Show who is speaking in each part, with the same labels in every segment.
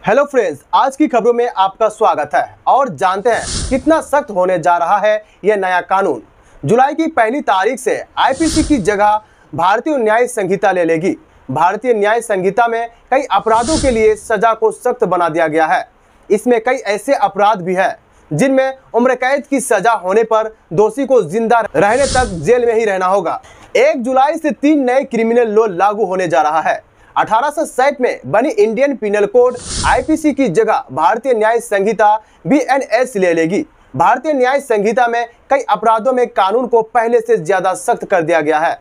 Speaker 1: Hello friends, आज की खबरों में आपका स्वागत है और जानते हैं कितना सख्त होने जा रहा है यह नया कानून। जुलाई की पहली तारीख से आईपीसी की जगह भारतीय न्याय संहिता ले लेगी। भारतीय न्याय संहिता में कई अपराधों के लिए सजा को सख्त बना दिया गया है। इसमें कई ऐसे अपराध भी है जिनमें उम्र कैद की सजा होने पर दोषी को जिंदा रहने तक जेल में ही रहना होगा। 1 जुलाई से 3 नए क्रिमिनल लॉ लागू होने जा रहा है। 1860 में बनी इंडियन पिनल कोड आईपीसी की जगह भारतीय न्याय संहिता बीएनएस ले लेगी। भारतीय न्याय संहिता में कई अपराधों में कानून को पहले से ज्यादा सख्त कर दिया गया है।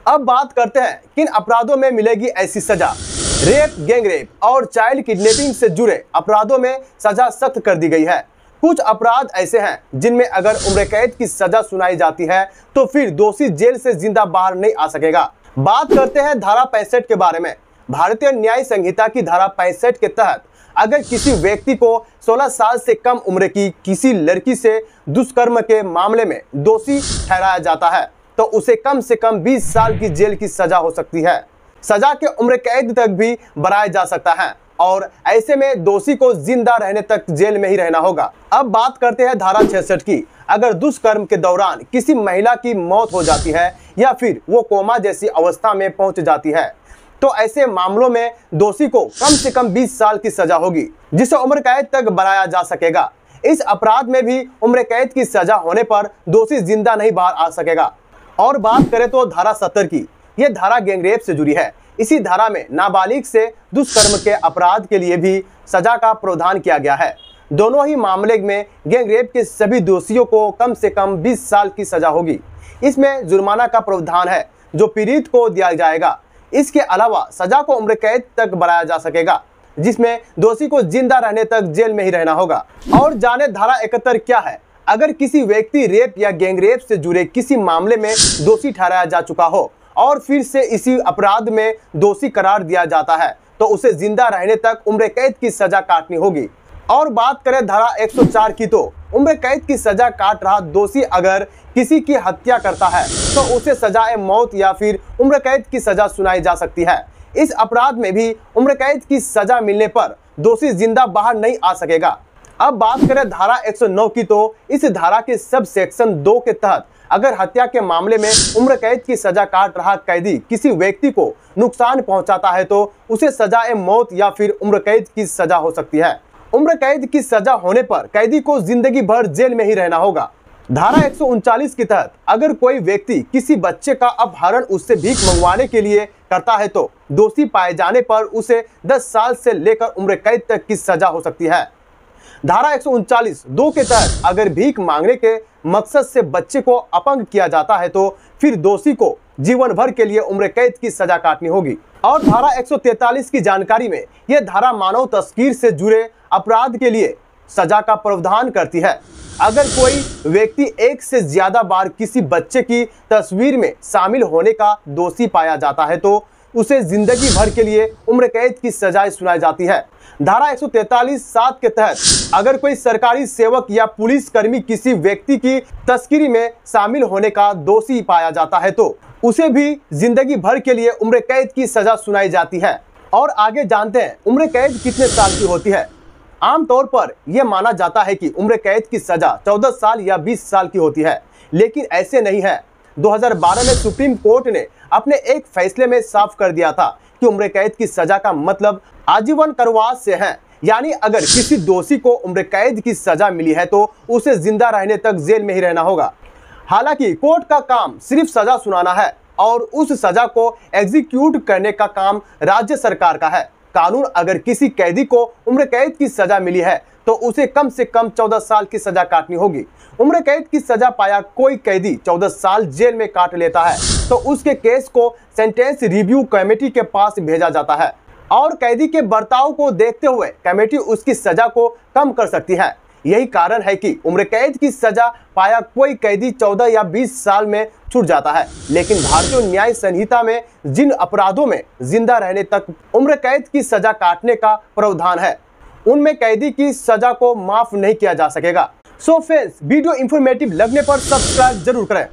Speaker 1: अब बात करते हैं किन अपराधों में मिलेगी ऐसी सजा। रेप, गैंगरेप और चाइल्ड किडनैपिंग से जुड़े अपराधों में सजा सख्त कर दी गई है। कुछ अपराध ऐसे हैं जिनमें अगर उम्र कैद की सजा सुनाई जाती है तो फिर दोषी जेल से जिंदा बाहर नहीं आ सकेगा। बात करते हैं धारा 65 के बारे में। भारतीय न्याय संहिता की धारा 65 के तहत अगर किसी व्यक्ति को 16 साल से कम उम्र की किसी लड़की से दुष्कर्म के मामले में दोषी ठहराया जाता है तो उसे कम से कम 20 साल की जेल की सजा हो सकती है। सजा के उम्र कैद तक भी बढ़ाया जा सकता है और ऐसे में दोषी को जिंदा रहने तक जेल में ही रहना होगा। अब बात करते हैं धारा 66 की। अगर दुष्कर्म के दौरान किसी महिला की मौत हो जाती है या फिर वो कोमा जैसी अवस्था में पहुंच जाती है तो ऐसे मामलों में दोषी को कम से कम 20 साल की सजा होगी जिसे उम्र कैद तक बढ़ाया जा सकेगा। इस अपराध में भी उम्र कैद की सजा होने पर दोषी जिंदा नहीं बाहर आ सकेगा। और बात करें तो धारा 70 की, यह धारा गैंगरेप से जुड़ी है। इसी धारा में नाबालिग से दुष्कर्म के अपराध के लिए भी सजा का प्रावधान किया गया है। दोनों ही मामले में गैंगरेप के सभी दोषियों को कम से कम 20 साल की सजा होगी। इसमें जुर्माना का प्रावधान है जो पीड़ित को दिया जाएगा। इसके अलावा सजा को उम्र कैद तक बढ़ाया जा सकेगा जिसमें दोषी को जिंदा रहने तक जेल में ही रहना होगा। और जाने धारा 71 क्या है। अगर किसी व्यक्ति रेप या गैंगरेप से जुड़े किसी मामले में दोषी ठहराया जा चुका हो और फिर से इसी अपराध में दोषी करार दिया जाता है तो उसे जिंदा रहने तक उम्र कैद की सजा काटनी होगी। और बात करें धारा 104 की तो उम्र कैद की सजा काट रहा दोषी अगर किसी की हत्या करता है तो उसे सजाए मौत या फिर उम्र कैद की सजा सुनाई जा सकती है। इस अपराध में भी उम्र कैद की सजा मिलने पर दोषी जिंदा बाहर नहीं आ सकेगा। अब बात करें धारा 109 की तो इस धारा के सब सेक्शन 2 के तहत अगर हत्या के मामले में उम्र कैद की सजा काट रहा कैदी किसी व्यक्ति को नुकसान पहुंचाता है तो उसे सजाए मौत या फिर उम्र कैद की सजा हो सकती है। उम्र कैद की सजा होने पर कैदी को जिंदगी भर जेल में ही रहना होगा। धारा 139 के तहत अगर कोई व्यक्ति किसी बच्चे का अपहरण उससे भीख मंगवाने के लिए करता है तो दोषी पाए जाने पर उसे 10 साल से लेकर उम्र कैद तक की सजा हो सकती है। धारा 139(2) के तहत अगर भीख मांगने के मकसद से बच्चे को अपंग किया जाता है तो फिर दोषी को जीवन भर के लिए उम्र कैद की सजा काटनी होगी। और धारा 143 की जानकारी में यह धारा मानव तस्करी से जुड़े अपराध के लिए सजा का प्रावधान करती है। अगर कोई व्यक्ति एक से ज्यादा बार किसी बच्चे की तस्वीर में शामिल होने का दोषी पाया जाता है तो उसे जिंदगी भर के लिए उम्र कैद की सजाएं सुनाई जाती है। धारा 143(7) के तहत अगर कोई सरकारी सेवक या पुलिस कर्मी किसी व्यक्ति की तस्करी में शामिल होने का दोषी पाया जाता है तो उसे भी जिंदगी भर के लिए उम्र कैद की सजा सुनाई जाती है। और आगे जानते हैं उम्र कैद कितने साल की होती है। आमतौर पर यह माना जाता है कि उम्र कैद की सजा 14 साल या 20 साल की होती है, लेकिन ऐसे नहीं है। 2012 में सुप्रीम कोर्ट ने अपने एक फैसले में साफ कर दिया था कि उम्र कैद की सजा का मतलब आजीवन कारावास से है। यानी अगर किसी दोषी को उम्र कैद की सजा मिली है तो उसे जिंदा रहने तक जेल में ही रहना होगा। हालांकि कोर्ट का काम सिर्फ सजा सुनाना है और उस सजा को एग्जीक्यूट करने का काम राज्य सरकार का है। कानून अगर किसी कैदी को उम्र कैद की सजा मिली है तो उसे कम से कम 14 साल की सजा काटनी होगी। उम्र कैद की सजा पाया कोई कैदी 14 साल जेल में काट लेता है तो उसके केस को सेंटेंस रिव्यू कमेटी के पास भेजा जाता है और कैदी के बर्ताव को देखते हुए कमेटी उसकी सजा को कम कर सकती है। यही कारण है कि उम्र कैद की सजा पाया कोई कैदी 14 या 20 साल में छूट जाता है, लेकिन भारतीय न्याय संहिता में जिन अपराधों में जिंदा रहने तक उम्र कैद की सजा काटने का प्रावधान है उनमें कैदी की सजा को माफ नहीं किया जा सकेगा। सो फ्रेंड्स, वीडियो इंफॉर्मेटिव लगने पर सब्सक्राइब जरूर करें।